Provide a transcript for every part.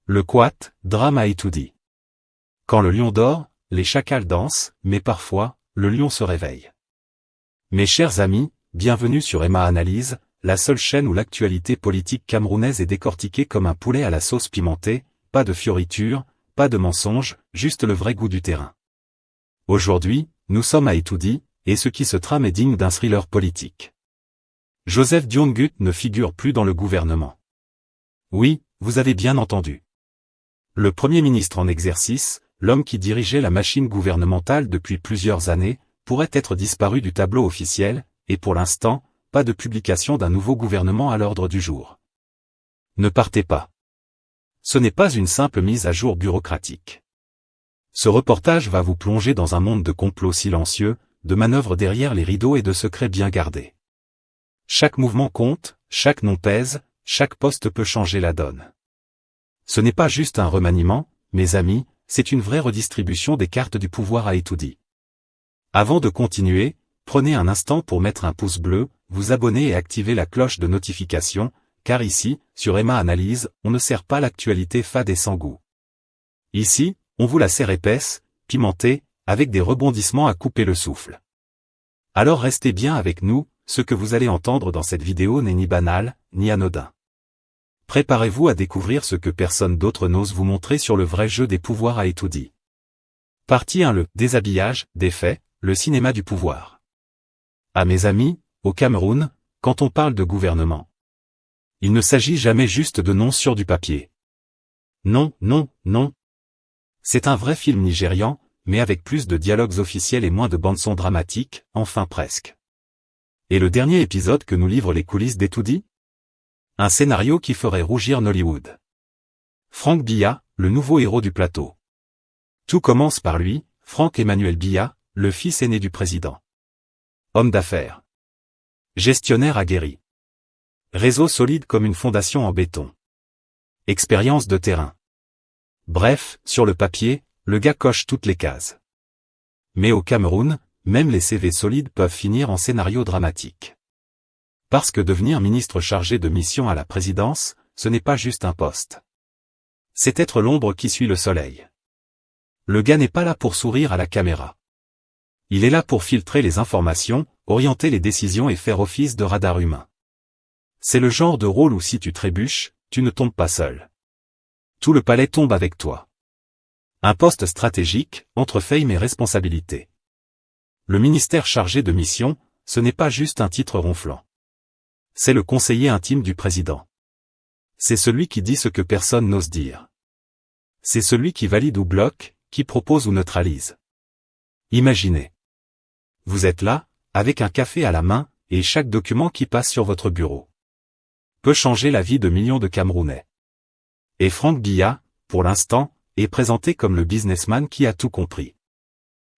Le Quat, drame à Etoudi. Quand le lion dort, les chacals dansent, mais parfois, le lion se réveille. Mes chers amis, bienvenue sur Emma Analyse, la seule chaîne où l'actualité politique camerounaise est décortiquée comme un poulet à la sauce pimentée, pas de fioritures, pas de mensonges, juste le vrai goût du terrain. Aujourd'hui, nous sommes à Etoudi, et ce qui se trame est digne d'un thriller politique. Joseph Dion-Gut ne figure plus dans le gouvernement. Oui, vous avez bien entendu. Le Premier ministre en exercice, l'homme qui dirigeait la machine gouvernementale depuis plusieurs années, pourrait être disparu du tableau officiel, et pour l'instant, pas de publication d'un nouveau gouvernement à l'ordre du jour. Ne partez pas. Ce n'est pas une simple mise à jour bureaucratique. Ce reportage va vous plonger dans un monde de complots silencieux, de manœuvres derrière les rideaux et de secrets bien gardés. Chaque mouvement compte, chaque nom pèse, chaque poste peut changer la donne. Ce n'est pas juste un remaniement, mes amis, c'est une vraie redistribution des cartes du pouvoir à Etoudi. Avant de continuer, prenez un instant pour mettre un pouce bleu, vous abonner et activer la cloche de notification, car ici, sur Emma Analyse, on ne sert pas l'actualité fade et sans goût. Ici, on vous la sert épaisse, pimentée, avec des rebondissements à couper le souffle. Alors restez bien avec nous, ce que vous allez entendre dans cette vidéo n'est ni banal, ni anodin. Préparez-vous à découvrir ce que personne d'autre n'ose vous montrer sur le vrai jeu des pouvoirs à Etoudi. Partie 1. Le déshabillage, des faits, le cinéma du pouvoir. À mes amis, au Cameroun, quand on parle de gouvernement, il ne s'agit jamais juste de noms sur du papier. Non, non, non. C'est un vrai film nigérian, mais avec plus de dialogues officiels et moins de bande-son dramatique, enfin presque. Et le dernier épisode que nous livrent les coulisses d'Etoudi ? Un scénario qui ferait rougir Nollywood. Franck Biya, le nouveau héros du plateau. Tout commence par lui, Franck Emmanuel Biya, le fils aîné du président. Homme d'affaires. Gestionnaire aguerri. Réseau solide comme une fondation en béton. Expérience de terrain. Bref, sur le papier, le gars coche toutes les cases. Mais au Cameroun, même les CV solides peuvent finir en scénario dramatique. Parce que devenir ministre chargé de mission à la présidence, ce n'est pas juste un poste. C'est être l'ombre qui suit le soleil. Le gars n'est pas là pour sourire à la caméra. Il est là pour filtrer les informations, orienter les décisions et faire office de radar humain. C'est le genre de rôle où si tu trébuches, tu ne tombes pas seul. Tout le palais tombe avec toi. Un poste stratégique, entre fame et responsabilité. Le ministère chargé de mission, ce n'est pas juste un titre ronflant. C'est le conseiller intime du président. C'est celui qui dit ce que personne n'ose dire. C'est celui qui valide ou bloque, qui propose ou neutralise. Imaginez. Vous êtes là, avec un café à la main, et chaque document qui passe sur votre bureau peut changer la vie de millions de Camerounais. Et Franck Biya, pour l'instant, est présenté comme le businessman qui a tout compris.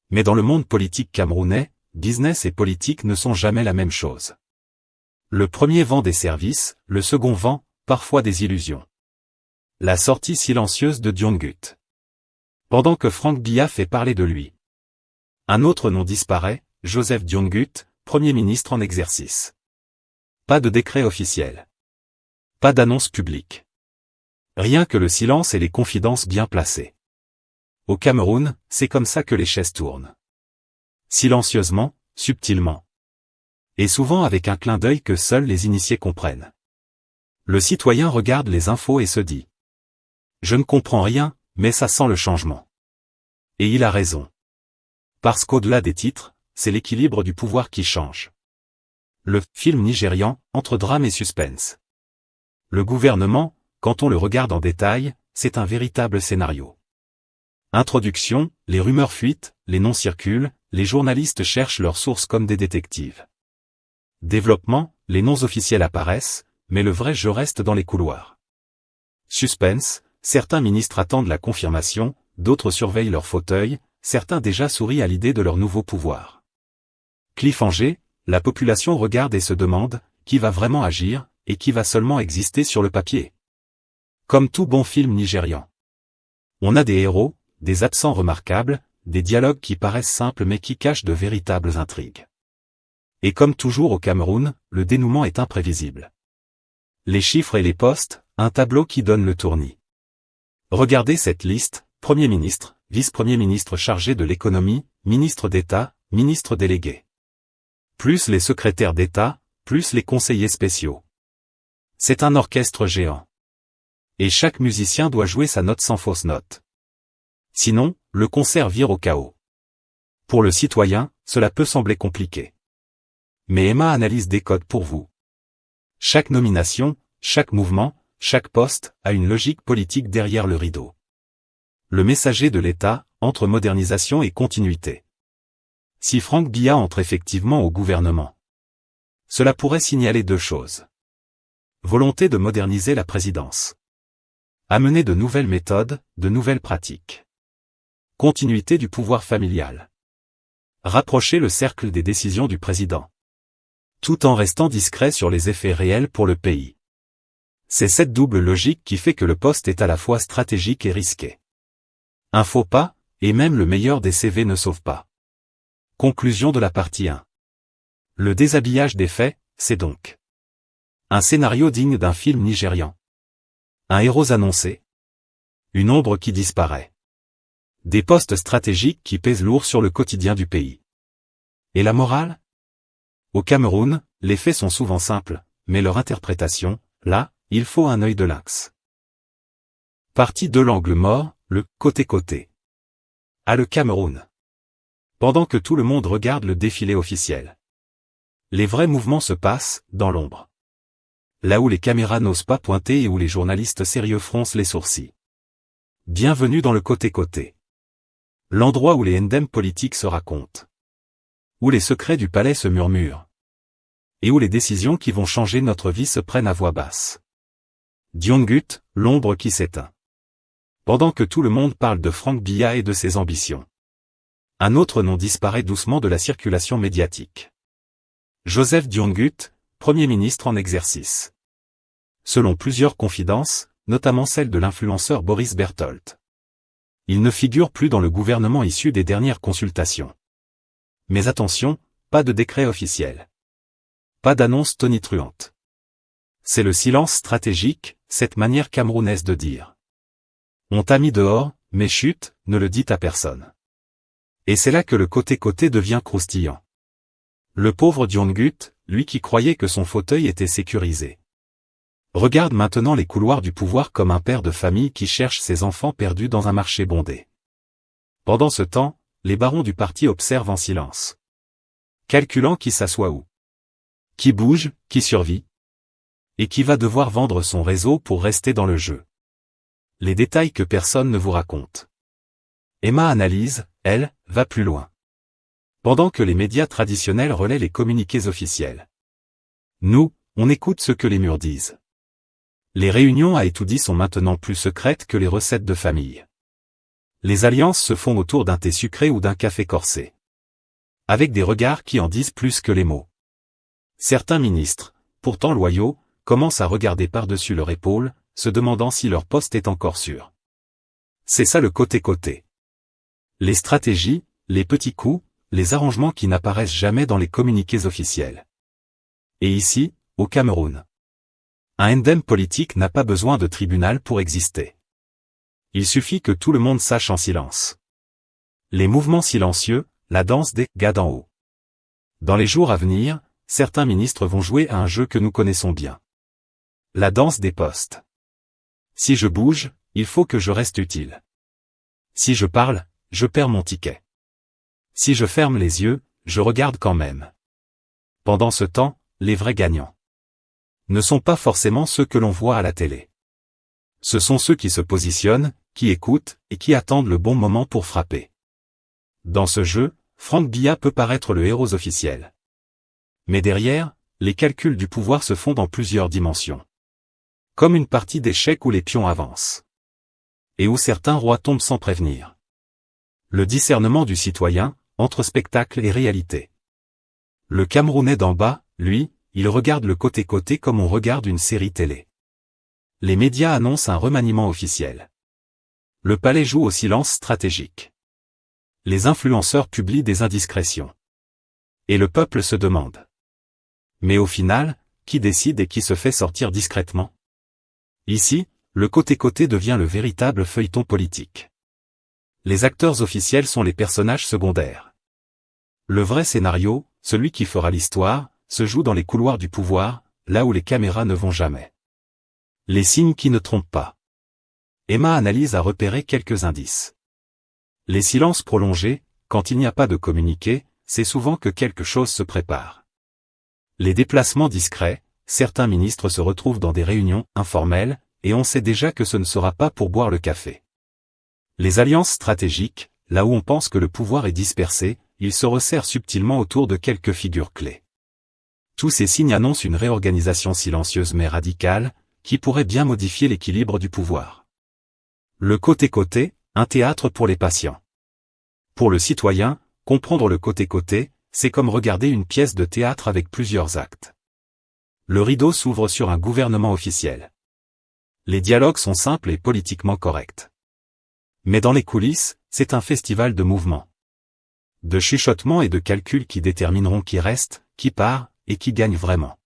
Mais dans le monde politique camerounais, business et politique ne sont jamais la même chose. Le premier vend des services, le second vend, parfois des illusions. La sortie silencieuse de Dion-Gut. Pendant que Franck Biya fait parler de lui. Un autre nom disparaît, Joseph Dion-Gut, Premier ministre en exercice. Pas de décret officiel. Pas d'annonce publique. Rien que le silence et les confidences bien placées. Au Cameroun, c'est comme ça que les chaises tournent. Silencieusement, subtilement. Et souvent avec un clin d'œil que seuls les initiés comprennent. Le citoyen regarde les infos et se dit. Je ne comprends rien, mais ça sent le changement. Et il a raison. Parce qu'au-delà des titres, c'est l'équilibre du pouvoir qui change. Le film nigérian, entre drame et suspense. Le gouvernement, quand on le regarde en détail, c'est un véritable scénario. Introduction, les rumeurs fuitent, les noms circulent, les journalistes cherchent leurs sources comme des détectives. Développement, les noms officiels apparaissent, mais le vrai jeu reste dans les couloirs. Suspense, certains ministres attendent la confirmation, d'autres surveillent leur fauteuil, certains déjà sourient à l'idée de leur nouveau pouvoir. Cliffhanger, la population regarde et se demande, qui va vraiment agir, et qui va seulement exister sur le papier. Comme tout bon film nigérian. On a des héros, des absents remarquables, des dialogues qui paraissent simples mais qui cachent de véritables intrigues. Et comme toujours au Cameroun, le dénouement est imprévisible. Les chiffres et les postes, un tableau qui donne le tournis. Regardez cette liste: Premier ministre, vice-premier ministre chargé de l'économie, ministre d'État, ministre délégué. Plus les secrétaires d'État, plus les conseillers spéciaux. C'est un orchestre géant. Et chaque musicien doit jouer sa note sans fausse note. Sinon, le concert vire au chaos. Pour le citoyen, cela peut sembler compliqué. Mais Emma Analyse décode pour vous. Chaque nomination, chaque mouvement, chaque poste a une logique politique derrière le rideau. Le messager de l'État, entre modernisation et continuité. Si Franck Biya entre effectivement au gouvernement, cela pourrait signaler deux choses. Volonté de moderniser la présidence. Amener de nouvelles méthodes, de nouvelles pratiques. Continuité du pouvoir familial. Rapprocher le cercle des décisions du président. Tout en restant discret sur les effets réels pour le pays. C'est cette double logique qui fait que le poste est à la fois stratégique et risqué. Un faux pas, et même le meilleur des CV ne sauve pas. Conclusion de la partie 1. Le déshabillage des faits, c'est donc un scénario digne d'un film nigérian. Un héros annoncé. Une ombre qui disparaît. Des postes stratégiques qui pèsent lourd sur le quotidien du pays. Et la morale? Au Cameroun, les faits sont souvent simples, mais leur interprétation, là, il faut un œil de lynx. Partie 2: l'angle mort, le côté-côté. À le Cameroun. Pendant que tout le monde regarde le défilé officiel. Les vrais mouvements se passent, dans l'ombre. Là où les caméras n'osent pas pointer et où les journalistes sérieux froncent les sourcils. Bienvenue dans le côté-côté. L'endroit où les ndem politiques se racontent. Où les secrets du palais se murmurent. Et où les décisions qui vont changer notre vie se prennent à voix basse. Diongut, l'ombre qui s'éteint. Pendant que tout le monde parle de Franck Biya et de ses ambitions. Un autre nom disparaît doucement de la circulation médiatique. Joseph Diongut, Premier ministre en exercice. Selon plusieurs confidences, notamment celle de l'influenceur Boris Berthold. Il ne figure plus dans le gouvernement issu des dernières consultations. Mais attention, pas de décret officiel. Pas d'annonce tonitruante. C'est le silence stratégique, cette manière camerounaise de dire. On t'a mis dehors, mais chut, ne le dites à personne. Et c'est là que le côté-côté devient croustillant. Le pauvre Diongut, lui qui croyait que son fauteuil était sécurisé. Regarde maintenant les couloirs du pouvoir comme un père de famille qui cherche ses enfants perdus dans un marché bondé. Pendant ce temps, les barons du parti observent en silence. Calculant qui s'assoit où. Qui bouge, qui survit. Et qui va devoir vendre son réseau pour rester dans le jeu. Les détails que personne ne vous raconte. Emma Analyse, elle, va plus loin. Pendant que les médias traditionnels relaient les communiqués officiels. Nous, on écoute ce que les murs disent. Les réunions à Etoudi sont maintenant plus secrètes que les recettes de famille. Les alliances se font autour d'un thé sucré ou d'un café corsé. Avec des regards qui en disent plus que les mots. Certains ministres, pourtant loyaux, commencent à regarder par-dessus leur épaule, se demandant si leur poste est encore sûr. C'est ça le côté-côté. Les stratégies, les petits coups, les arrangements qui n'apparaissent jamais dans les communiqués officiels. Et ici, au Cameroun. Un ndem politique n'a pas besoin de tribunal pour exister. Il suffit que tout le monde sache en silence. Les mouvements silencieux, la danse des gars d'en haut. Dans les jours à venir, certains ministres vont jouer à un jeu que nous connaissons bien. La danse des postes. Si je bouge, il faut que je reste utile. Si je parle, je perds mon ticket. Si je ferme les yeux, je regarde quand même. Pendant ce temps, les vrais gagnants ne sont pas forcément ceux que l'on voit à la télé. Ce sont ceux qui se positionnent, qui écoutent, et qui attendent le bon moment pour frapper. Dans ce jeu, Franck Biya peut paraître le héros officiel. Mais derrière, les calculs du pouvoir se font dans plusieurs dimensions. Comme une partie d'échecs où les pions avancent. Et où certains rois tombent sans prévenir. Le discernement du citoyen, entre spectacle et réalité. Le Camerounais d'en bas, lui, il regarde le côté-côté comme on regarde une série télé. Les médias annoncent un remaniement officiel. Le palais joue au silence stratégique. Les influenceurs publient des indiscrétions. Et le peuple se demande. Mais au final, qui décide et qui se fait sortir discrètement? Ici, le côté-côté devient le véritable feuilleton politique. Les acteurs officiels sont les personnages secondaires. Le vrai scénario, celui qui fera l'histoire, se joue dans les couloirs du pouvoir, là où les caméras ne vont jamais. Les signes qui ne trompent pas. Emma Analyse a repéré quelques indices. Les silences prolongés, quand il n'y a pas de communiqué, c'est souvent que quelque chose se prépare. Les déplacements discrets, certains ministres se retrouvent dans des réunions informelles, et on sait déjà que ce ne sera pas pour boire le café. Les alliances stratégiques, là où on pense que le pouvoir est dispersé, il se resserre subtilement autour de quelques figures clés. Tous ces signes annoncent une réorganisation silencieuse mais radicale, qui pourrait bien modifier l'équilibre du pouvoir. Le côté-côté, un théâtre pour les patients. Pour le citoyen, comprendre le côté-côté, c'est comme regarder une pièce de théâtre avec plusieurs actes. Le rideau s'ouvre sur un gouvernement officiel. Les dialogues sont simples et politiquement corrects. Mais dans les coulisses, c'est un festival de mouvements. De chuchotements et de calculs qui détermineront qui reste, qui part, et qui gagne vraiment.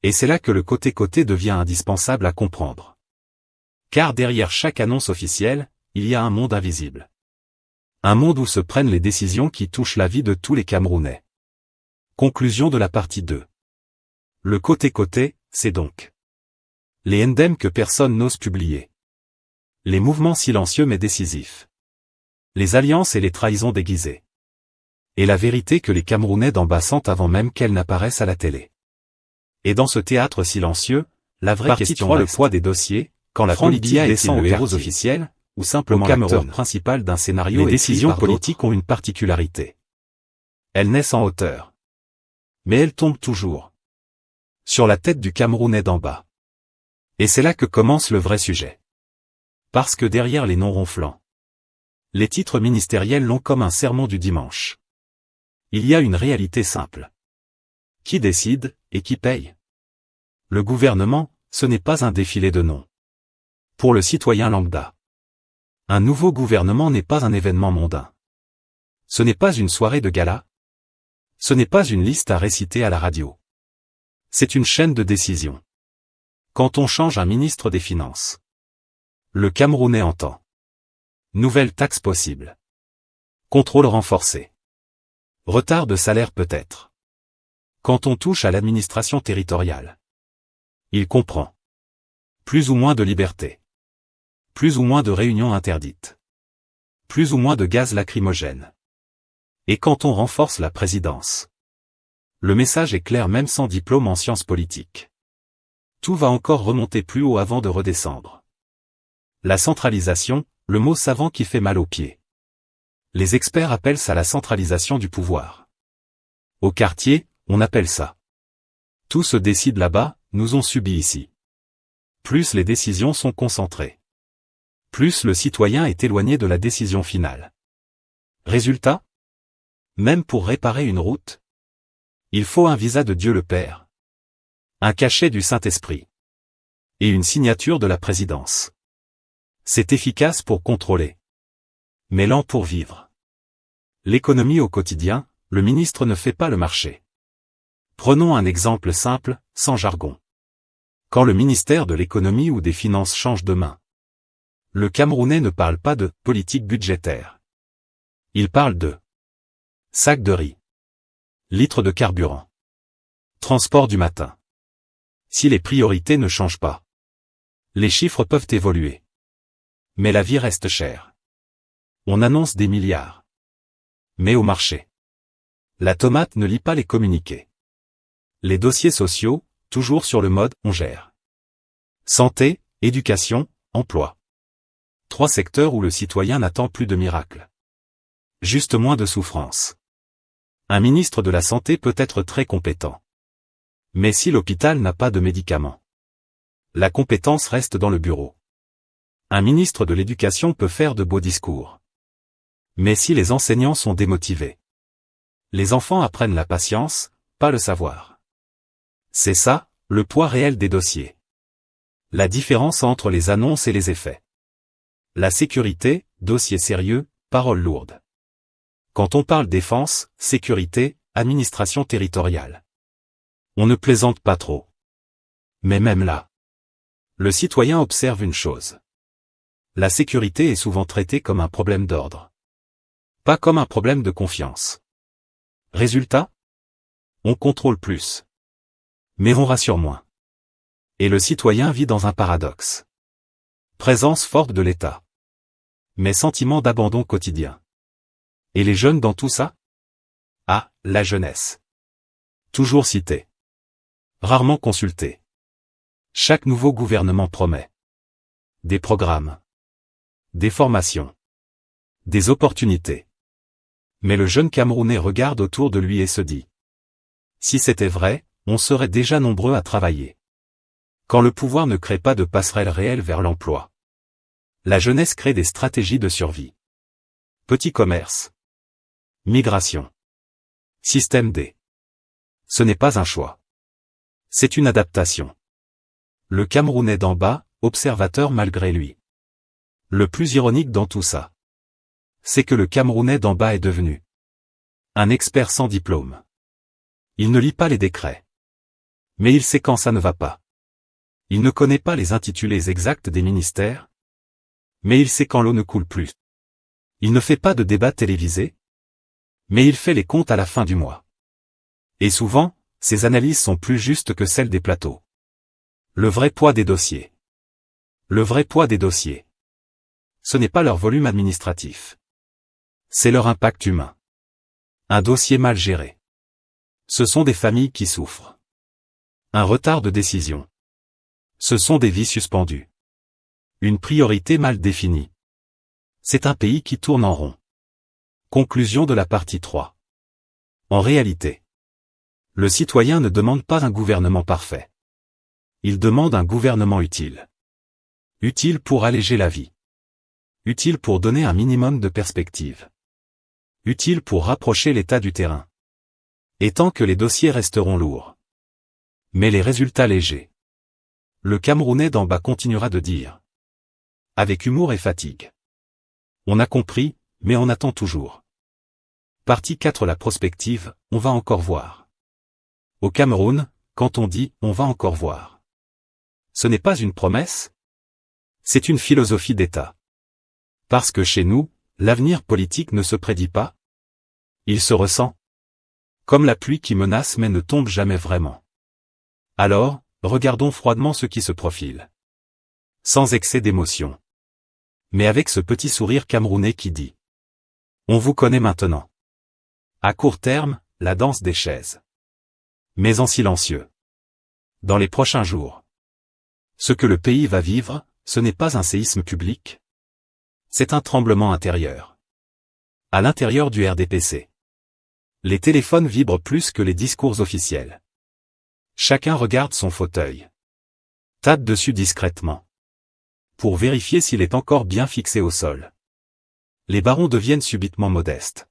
Et c'est là que le côté-côté devient indispensable à comprendre. Car derrière chaque annonce officielle, il y a un monde invisible. Un monde où se prennent les décisions qui touchent la vie de tous les Camerounais. Conclusion de la partie 2. Le côté-côté, c'est donc les NDM que personne n'ose publier. Les mouvements silencieux mais décisifs. Les alliances et les trahisons déguisées. Et la vérité que les Camerounais d'en bas sentent avant même qu'elle n'apparaisse à la télé. Et dans ce théâtre silencieux, la vraie question reste. Le poids des dossiers, quand la politique descend aux héros officiels, ou simplement l'acteur principal d'un scénario. Les décisions politiques ont une particularité. Elles naissent en hauteur. Mais elles tombent toujours sur la tête du Camerounais d'en bas. Et c'est là que commence le vrai sujet. Parce que derrière les noms ronflants, les titres ministériels l'ont comme un sermon du dimanche. Il y a une réalité simple. Qui décide, et qui paye? Le gouvernement, ce n'est pas un défilé de noms. Pour le citoyen lambda. Un nouveau gouvernement n'est pas un événement mondain. Ce n'est pas une soirée de gala. Ce n'est pas une liste à réciter à la radio. C'est une chaîne de décision. Quand on change un ministre des Finances, le Camerounais entend. Nouvelle taxe possible. Contrôle renforcé. Retard de salaire peut-être. Quand on touche à l'administration territoriale, il comprend. Plus ou moins de liberté. Plus ou moins de réunions interdites. Plus ou moins de gaz lacrymogène. Et quand on renforce la présidence, le message est clair même sans diplôme en sciences politiques. Tout va encore remonter plus haut avant de redescendre. La centralisation, le mot savant qui fait mal aux pieds. Les experts appellent ça la centralisation du pouvoir. Au quartier, on appelle ça. Tout se décide là-bas, nous on subit ici. Plus les décisions sont concentrées. Plus le citoyen est éloigné de la décision finale. Résultat? Même pour réparer une route, il faut un visa de Dieu le Père, un cachet du Saint-Esprit et une signature de la présidence. C'est efficace pour contrôler, mais lent pour vivre. L'économie au quotidien, le ministre ne fait pas le marché. Prenons un exemple simple, sans jargon. Quand le ministère de l'économie ou des finances change de main, le Camerounais ne parle pas de politique budgétaire. Il parle de sac de riz, litre de carburant, transport du matin. Si les priorités ne changent pas, les chiffres peuvent évoluer. Mais la vie reste chère. On annonce des milliards. Mais au marché, la tomate ne lit pas les communiqués. Les dossiers sociaux, toujours sur le mode on gère. Santé, éducation, emploi. 3 secteurs où le citoyen n'attend plus de miracles. Juste moins de souffrance. Un ministre de la Santé peut être très compétent. Mais si l'hôpital n'a pas de médicaments, la compétence reste dans le bureau. Un ministre de l'Éducation peut faire de beaux discours. Mais si les enseignants sont démotivés, les enfants apprennent la patience, pas le savoir. C'est ça, le poids réel des dossiers. La différence entre les annonces et les effets. La sécurité, dossier sérieux, parole lourde. Quand on parle défense, sécurité, administration territoriale, on ne plaisante pas trop. Mais même là, Le citoyen observe une chose. La sécurité est souvent traitée comme un problème d'ordre. Pas comme un problème de confiance. Résultat? On contrôle plus. Mais on rassure moins. Et le citoyen vit dans un paradoxe. Présence forte de l'État. Mais sentiment d'abandon quotidien. Et les jeunes dans tout ça? Ah, la jeunesse. Toujours citée. Rarement consultée. Chaque nouveau gouvernement promet. Des programmes. Des formations. Des opportunités. Mais le jeune Camerounais regarde autour de lui et se dit. Si c'était vrai, on serait déjà nombreux à travailler. Quand le pouvoir ne crée pas de passerelle réelle vers l'emploi. La jeunesse crée des stratégies de survie. Petit commerce. Migration. Système D. Ce n'est pas un choix. C'est une adaptation. Le Camerounais d'en bas, observateur malgré lui. Le plus ironique dans tout ça, c'est que le Camerounais d'en bas est devenu un expert sans diplôme. Il ne lit pas les décrets. Mais il sait quand ça ne va pas. Il ne connaît pas les intitulés exacts des ministères. Mais il sait quand l'eau ne coule plus. Il ne fait pas de débat télévisé. Mais il fait les comptes à la fin du mois. Et souvent, ses analyses sont plus justes que celles des plateaux. Le vrai poids des dossiers. Le vrai poids des dossiers. Ce n'est pas leur volume administratif. C'est leur impact humain. Un dossier mal géré. Ce sont des familles qui souffrent. Un retard de décision. Ce sont des vies suspendues. Une priorité mal définie. C'est un pays qui tourne en rond. Conclusion de la partie 3. En réalité, le citoyen ne demande pas un gouvernement parfait. Il demande un gouvernement utile. Utile pour alléger la vie. Utile pour donner un minimum de perspective. Utile pour rapprocher l'État du terrain. Et tant que les dossiers resteront lourds. Mais les résultats légers. Le Camerounais d'en bas continuera de dire. Avec humour et fatigue. On a compris, mais on attend toujours. Partie 4. La prospective, on va encore voir. Au Cameroun, quand on dit « on va encore voir », ce n'est pas une promesse. C'est une philosophie d'État. Parce que chez nous, l'avenir politique ne se prédit pas. Il se ressent. Comme la pluie qui menace mais ne tombe jamais vraiment. Alors, regardons froidement ce qui se profile. Sans excès d'émotion. Mais avec ce petit sourire camerounais qui dit. On vous connaît maintenant. À court terme, la danse des chaises. Mais en silencieux. Dans les prochains jours. Ce que le pays va vivre, ce n'est pas un séisme public. C'est un tremblement intérieur. À l'intérieur du RDPC. Les téléphones vibrent plus que les discours officiels. Chacun regarde son fauteuil. Tape dessus discrètement. Pour vérifier s'il est encore bien fixé au sol. Les barons deviennent subitement modestes.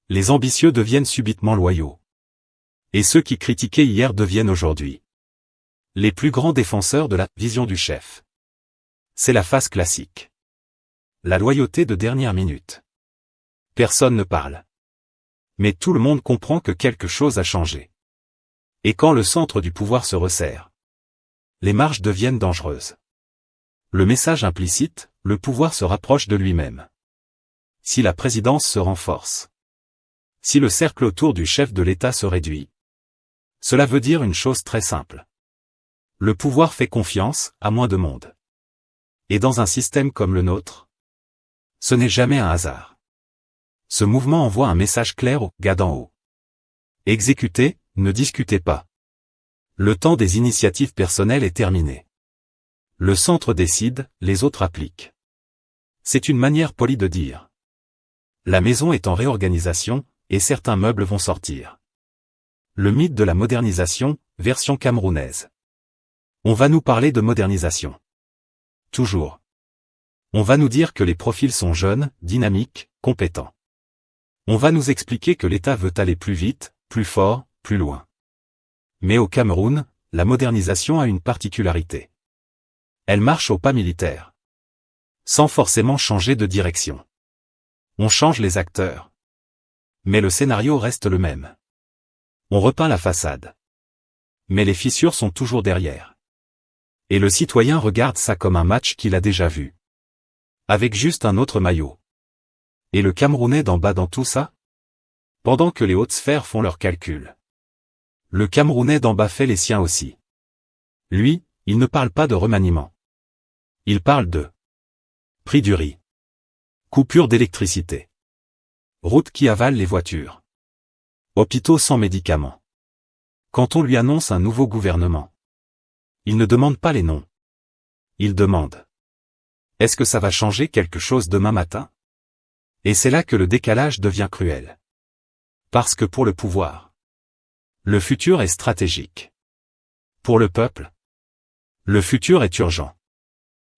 Les ambitieux deviennent subitement loyaux. Et ceux qui critiquaient hier deviennent aujourd'hui les plus grands défenseurs de la vision du chef. C'est la phase classique. La loyauté de dernière minute. Personne ne parle. Mais tout le monde comprend que quelque chose a changé. Et quand le centre du pouvoir se resserre, les marges deviennent dangereuses. Le message implicite, le pouvoir se rapproche de lui-même. Si la présidence se renforce. Si le cercle autour du chef de l'État se réduit. Cela veut dire une chose très simple. Le pouvoir fait confiance à moins de monde. Et dans un système comme le nôtre, ce n'est jamais un hasard. Ce mouvement envoie un message clair aux gars d'en haut. Exécutez, ne discutez pas. Le temps des initiatives personnelles est terminé. Le centre décide, les autres appliquent. C'est une manière polie de dire. La maison est en réorganisation, et certains meubles vont sortir. Le mythe de la modernisation, version camerounaise. On va nous parler de modernisation. Toujours. On va nous dire que les profils sont jeunes, dynamiques, compétents. On va nous expliquer que l'État veut aller plus vite, plus fort, plus loin. Mais au Cameroun, la modernisation a une particularité. Elle marche au pas militaire. Sans forcément changer de direction. On change les acteurs. Mais le scénario reste le même. On repeint la façade. Mais les fissures sont toujours derrière. Et le citoyen regarde ça comme un match qu'il a déjà vu. Avec juste un autre maillot. Et le Camerounais d'en bas dans tout ça? Pendant que les hautes sphères font leurs calculs. Le Camerounais d'en bas fait les siens aussi. Lui, il ne parle pas de remaniement. Il parle de prix du riz. Coupure d'électricité. Routes qui avalent les voitures. Hôpitaux sans médicaments. Quand on lui annonce un nouveau gouvernement, il ne demande pas les noms. Il demande: est-ce que ça va changer quelque chose demain matin? Et c'est là que le décalage devient cruel. Parce que pour le pouvoir, le futur est stratégique. Pour le peuple, le futur est urgent.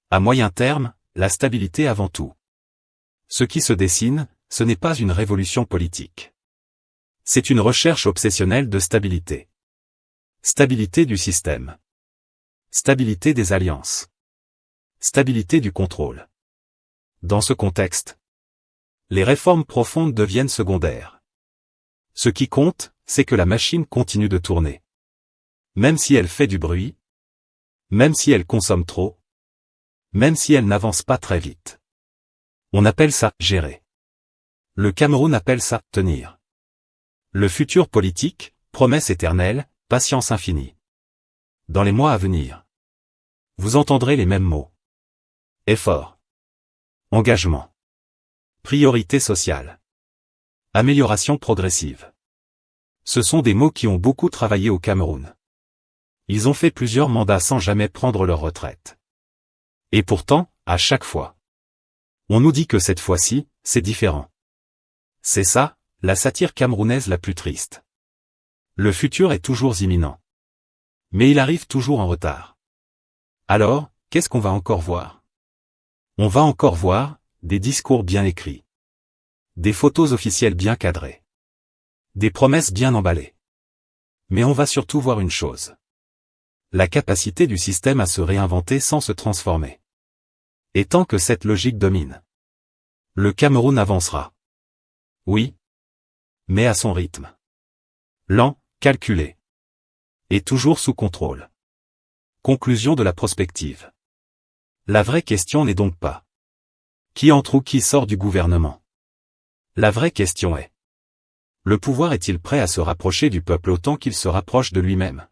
À moyen terme, la stabilité avant tout. Ce qui se dessine, ce n'est pas une révolution politique. C'est une recherche obsessionnelle de stabilité. Stabilité du système. Stabilité des alliances. Stabilité du contrôle. Dans ce contexte, les réformes profondes deviennent secondaires. Ce qui compte, c'est que la machine continue de tourner. Même si elle fait du bruit, même si elle consomme trop, même si elle n'avance pas très vite. On appelle ça gérer. Le Cameroun appelle ça tenir. Le futur politique, promesse éternelle, patience infinie. Dans les mois à venir, vous entendrez les mêmes mots. Effort. Engagement. Priorité sociale. Amélioration progressive. Ce sont des mots qui ont beaucoup travaillé au Cameroun. Ils ont fait plusieurs mandats sans jamais prendre leur retraite. Et pourtant, à chaque fois, on nous dit que cette fois-ci, c'est différent. C'est ça, la satire camerounaise la plus triste. Le futur est toujours imminent. Mais il arrive toujours en retard. Alors, qu'est-ce qu'on va encore voir? On va encore voir des discours bien écrits. Des photos officielles bien cadrées. Des promesses bien emballées. Mais on va surtout voir une chose. La capacité du système à se réinventer sans se transformer. Et tant que cette logique domine, le Cameroun avancera. Oui. Mais à son rythme. Lent, calculé. Et toujours sous contrôle. Conclusion de la prospective. La vraie question n'est donc pas qui entre ou qui sort du gouvernement. La vraie question est: le pouvoir est-il prêt à se rapprocher du peuple autant qu'il se rapproche de lui-même?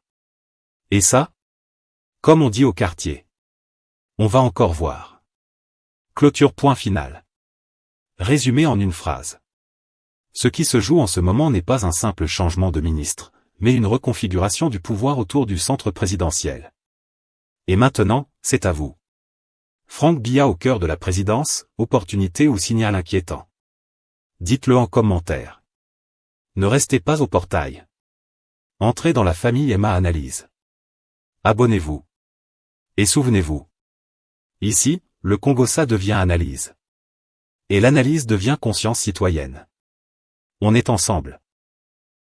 Et ça, comme on dit au quartier, on va encore voir. Clôture point final. Résumé en une phrase. Ce qui se joue en ce moment n'est pas un simple changement de ministre, mais une reconfiguration du pouvoir autour du centre présidentiel. Et maintenant, c'est à vous. Franck Biya au cœur de la présidence, opportunité ou signal inquiétant? Dites-le en commentaire. Ne restez pas au portail. Entrez dans la famille Emma Analyse. Abonnez-vous. Et souvenez-vous. Ici, le Congossa devient analyse. Et l'analyse devient conscience citoyenne. On est ensemble.